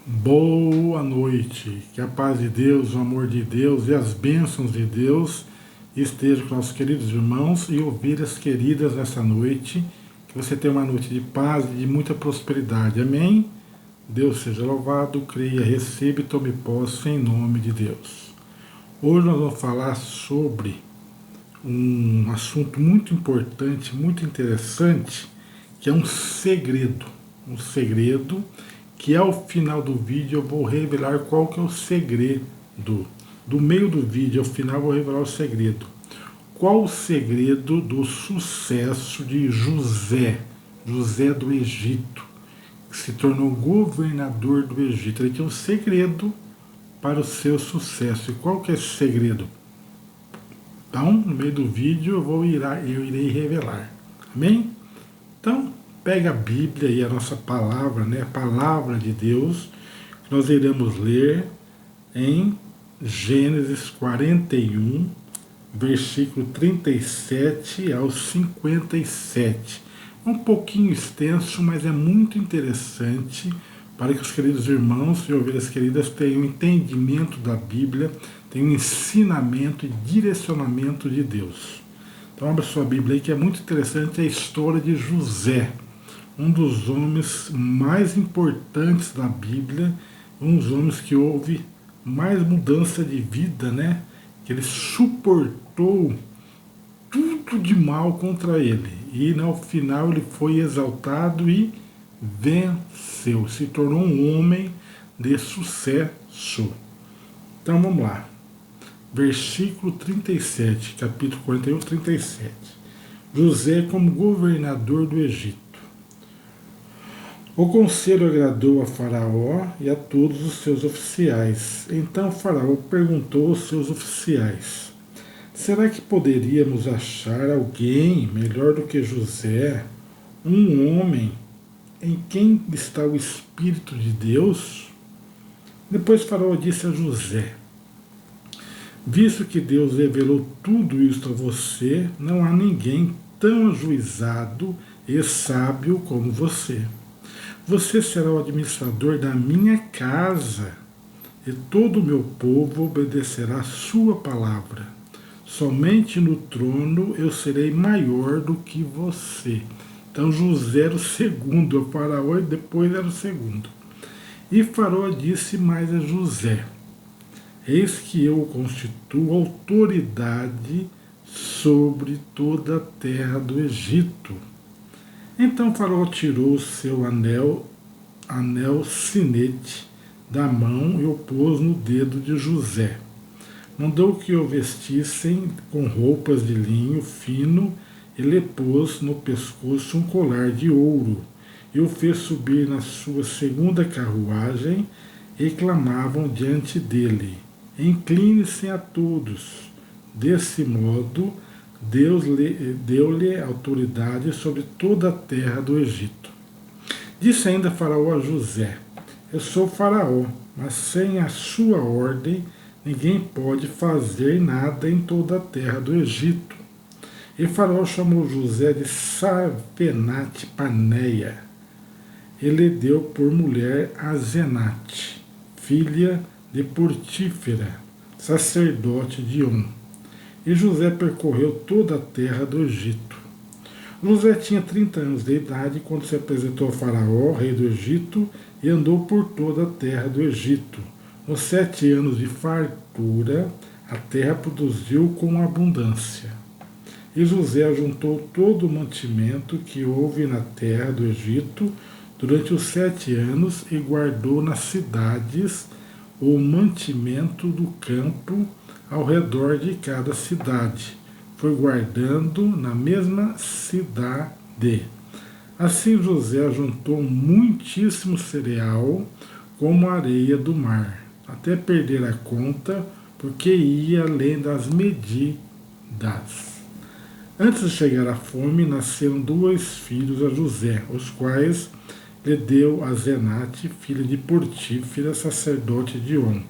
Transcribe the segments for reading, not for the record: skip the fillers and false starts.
Boa noite, que a paz de Deus, o amor de Deus e as bênçãos de Deus estejam com nossos queridos irmãos e ovelhas queridas nessa noite. Que você tenha uma noite de paz e de muita prosperidade. Amém? Deus seja louvado, creia, receba e tome posse em nome de Deus. Hoje nós vamos falar sobre um assunto muito importante, muito interessante, que é um segredo. Um segredo que ao final do vídeo eu vou revelar qual que é o segredo. Do meio do vídeo ao final eu vou revelar o segredo. Qual o segredo do sucesso de José do Egito, que se tornou governador do Egito? Ele tinha um segredo para o seu sucesso. E qual que é esse segredo? Então, no meio do vídeo eu irei revelar. Amém? Então, pega a Bíblia e a nossa palavra, né? A palavra de Deus, que nós iremos ler em Gênesis 41, versículo 37 ao 57. Um pouquinho extenso, mas é muito interessante para que os queridos irmãos e ovelhas queridas tenham entendimento da Bíblia, tenham ensinamento e direcionamento de Deus. Então abra sua Bíblia aí, que é muito interessante a história de José, um dos homens mais importantes da Bíblia, um dos homens que houve mais mudança de vida, né? Que ele suportou tudo de mal contra ele. E no final ele foi exaltado e venceu, se tornou um homem de sucesso. Então vamos lá. Versículo 37, capítulo 41, 37. José como governador do Egito. O conselho agradou a Faraó e a todos os seus oficiais. Então Faraó perguntou aos seus oficiais: será que poderíamos achar alguém melhor do que José, um homem em quem está o Espírito de Deus? Depois Faraó disse a José: visto que Deus revelou tudo isto a você, não há ninguém tão ajuizado e sábio como você. Você será o administrador da minha casa, e todo o meu povo obedecerá a sua palavra. Somente no trono eu serei maior do que você. Então José era o segundo, o faraó, e depois era o segundo. E Faraó disse mais a José: eis que eu o constituo autoridade sobre toda a terra do Egito. Então Faraó tirou o seu anel sinete da mão e o pôs no dedo de José. Mandou que o vestissem com roupas de linho fino e lhe pôs no pescoço um colar de ouro, e o fez subir na sua segunda carruagem, e clamavam diante dele: incline-se a todos. Desse modo, Deus deu-lhe autoridade sobre toda a terra do Egito. Disse ainda Faraó a José: eu sou Faraó, mas sem a sua ordem ninguém pode fazer nada em toda a terra do Egito. E Faraó chamou José de Sapenate Paneia. Ele deu por mulher a Zenate, filha de Portífera, sacerdote de On. E José percorreu toda a terra do Egito. José tinha 30 anos de idade quando se apresentou a Faraó, rei do Egito, e andou por toda a terra do Egito. Nos 7 anos de fartura, a terra produziu com abundância. E José juntou todo o mantimento que houve na terra do Egito durante os 7 anos e guardou nas cidades o mantimento do campo ao redor de cada cidade. Foi guardando na mesma cidade. Assim José juntou muitíssimo cereal como a areia do mar, até perder a conta, porque ia além das medidas. Antes de chegar à fome, nasceram 2 filhos a José, os quais lhe deu a Zenate, filha de Portífera, sacerdote de On.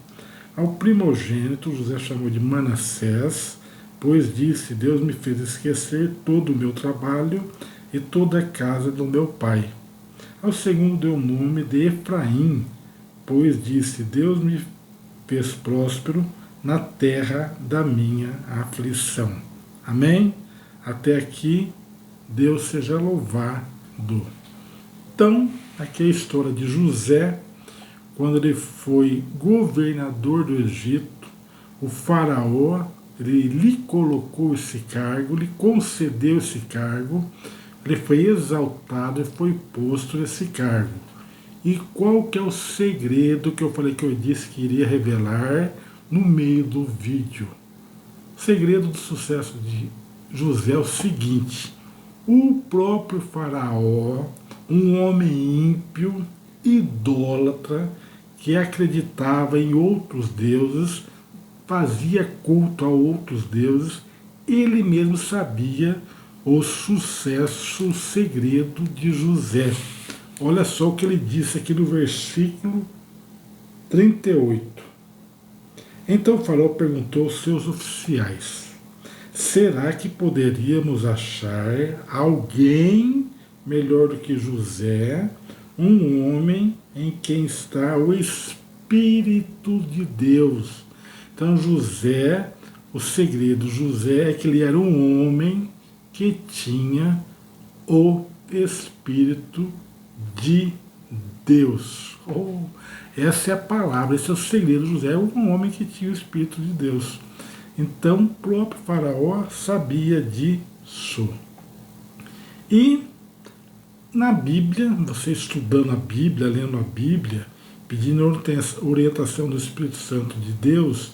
Ao primogênito José chamou de Manassés, pois disse: Deus me fez esquecer todo o meu trabalho e toda a casa do meu pai. Ao segundo deu o nome de Efraim, pois disse: Deus me fez próspero na terra da minha aflição. Amém? Até aqui, Deus seja louvado. Então, aqui é a história de José, quando ele foi governador do Egito. O faraó, ele lhe colocou esse cargo, lhe concedeu esse cargo, ele foi exaltado e foi posto nesse cargo. E qual que é o segredo que eu falei que eu disse que iria revelar no meio do vídeo? O segredo do sucesso de José é o seguinte: o próprio faraó, um homem ímpio, idólatra, que acreditava em outros deuses, fazia culto a outros deuses, ele mesmo sabia o sucesso, o segredo de José. Olha só o que ele disse aqui no versículo 38. Então o faraó perguntou aos seus oficiais: será que poderíamos achar alguém melhor do que José, um homem em quem está o Espírito de Deus? Então José, o segredo de José é que ele era um homem que tinha o Espírito de Deus. Oh, essa é a palavra, esse é o segredo. José é um homem que tinha o Espírito de Deus. Então o próprio faraó sabia disso. E na Bíblia, você estudando a Bíblia, lendo a Bíblia, pedindo orientação do Espírito Santo de Deus,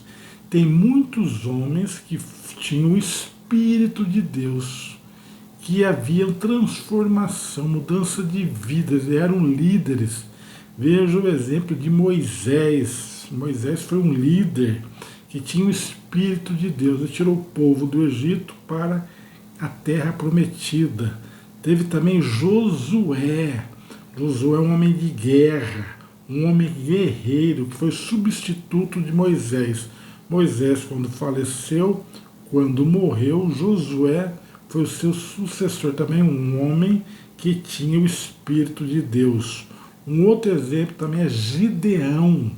tem muitos homens que tinham o Espírito de Deus, que haviam transformação, mudança de vida, eles eram líderes. Veja o exemplo de Moisés. Moisés foi um líder que tinha o Espírito de Deus. Ele tirou o povo do Egito para a terra prometida. Teve também Josué. Josué é um homem de guerra, um homem guerreiro, que foi substituto de Moisés. Moisés, quando faleceu, quando morreu, Josué foi o seu sucessor, também um homem que tinha o Espírito de Deus. Um outro exemplo também é Gideão.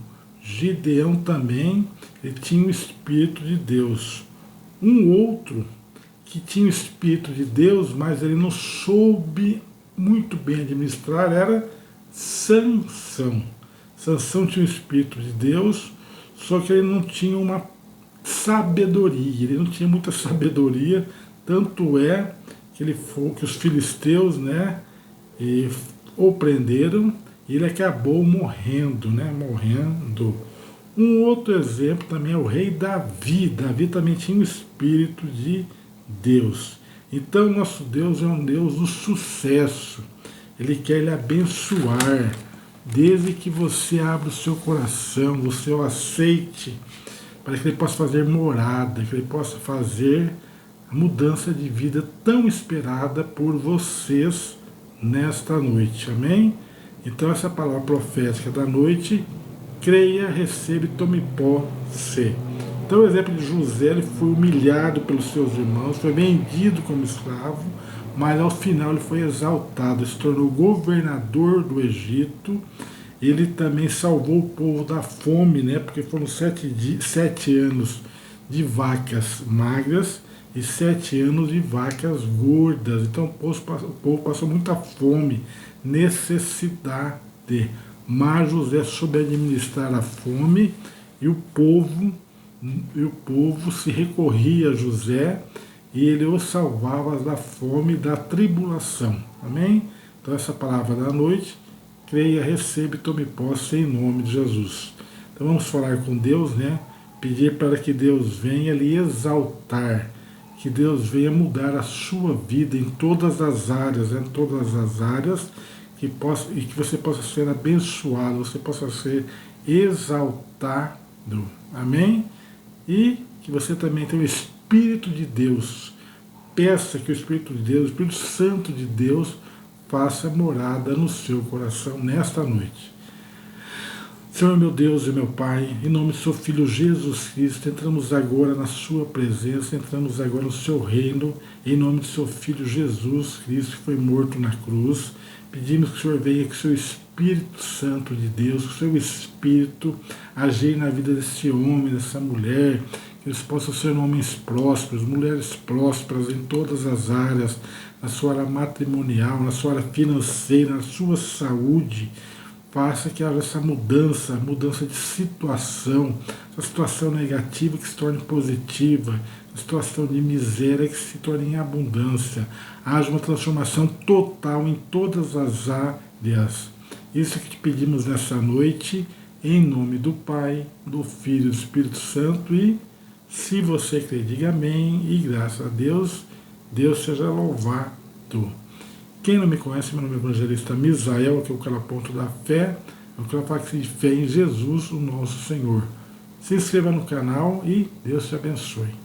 Gideão também, ele tinha o Espírito de Deus. Um outro que tinha o Espírito de Deus, mas ele não soube muito bem administrar, era Sansão. Sansão tinha o Espírito de Deus, só que ele não tinha uma sabedoria, ele não tinha muita sabedoria, tanto é que que os filisteus, né, o prenderam e ele acabou morrendo, né, morrendo. Um outro exemplo também é o rei Davi. Davi também tinha o Espírito de Deus. Então nosso Deus é um Deus do sucesso. Ele quer lhe abençoar, desde que você abra o seu coração, você o aceite, para que ele possa fazer morada, que ele possa fazer a mudança de vida tão esperada por vocês nesta noite. Amém? Então essa palavra profética da noite: creia, receba e tome posse. Então o exemplo de José, ele foi humilhado pelos seus irmãos, foi vendido como escravo, mas ao final ele foi exaltado, se tornou governador do Egito. Ele também salvou o povo da fome, né? Porque foram 7 anos de vacas magras e 7 anos de vacas gordas. Então o povo passou muita fome, necessidade. Mas José soube administrar a fome e o povo se recorria a José e ele os salvava da fome e da tribulação. Amém? Então essa palavra da noite: creia, receba e tome posse em nome de Jesus. Então vamos falar com Deus, né? Pedir para que Deus venha lhe exaltar, que Deus venha mudar a sua vida em todas as áreas, né? Todas as áreas, e que você possa ser abençoado, você possa ser exaltado. Amém? E que você também tenha o Espírito de Deus. Peça que o Espírito de Deus, o Espírito Santo de Deus, faça morada no seu coração nesta noite. Senhor meu Deus e meu Pai, em nome do seu Filho Jesus Cristo, entramos agora na sua presença, entramos agora no seu reino, em nome do seu Filho Jesus Cristo, que foi morto na cruz. Pedimos que o Senhor venha, que o seu Espírito Santo de Deus, que o seu Espírito agir na vida desse homem, dessa mulher, que eles possam ser homens prósperos, mulheres prósperas em todas as áreas, na sua área matrimonial, na sua área financeira, na sua saúde. Faça que haja essa mudança de situação, essa situação negativa que se torne positiva, essa situação de miséria que se torne em abundância. Haja uma transformação total em todas as áreas. Isso que te pedimos nessa noite, em nome do Pai, do Filho e do Espírito Santo. E se você crê, diga amém. E graças a Deus, Deus seja louvado. Quem não me conhece, meu nome é Evangelista Misael, que é o calaponto da fé, é o calapax de fé em Jesus, o nosso Senhor. Se inscreva no canal e Deus te abençoe.